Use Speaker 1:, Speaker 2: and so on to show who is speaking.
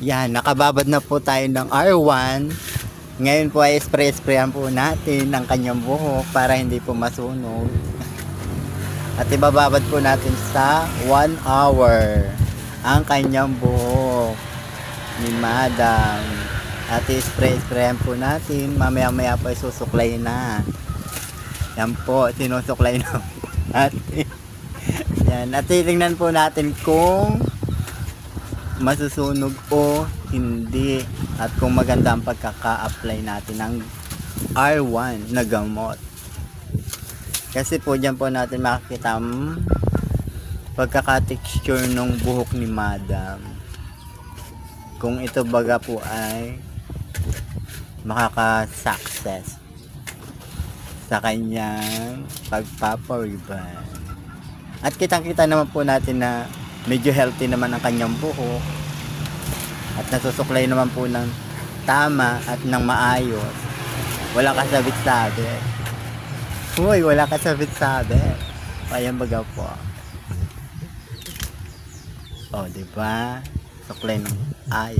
Speaker 1: Yan, nakababad na po tayo ng R1. Ngayon po ay spray-sprayan po natin ang kanyang buhok para hindi po masunog. At ibababad po natin sa 1 hour ang kanyang buhok ni Madam. At i-spray-sprayan po natin. Mamaya-maya po ay susuklay na. Yan po, sinusuklay na po natin. Yan, at titingnan po natin kung masusunog o hindi, at kung maganda ang pagkaka-apply natin ng R1 na gamot. Kasi po dyan po natin makikita ang pagkaka-texture ng buhok ni Madam, kung ito baga po ay makaka-success sa kanyang pagpapa-rebond. At kitang-kita naman po natin na medyo healthy naman ang kanyang buhok at nasusuklay naman po ng tama at ng maayos. Wala kasabit-sabit. Uy, wala kasabit-sabit. Ayan baga po. O, diba? Suklay ng ayos.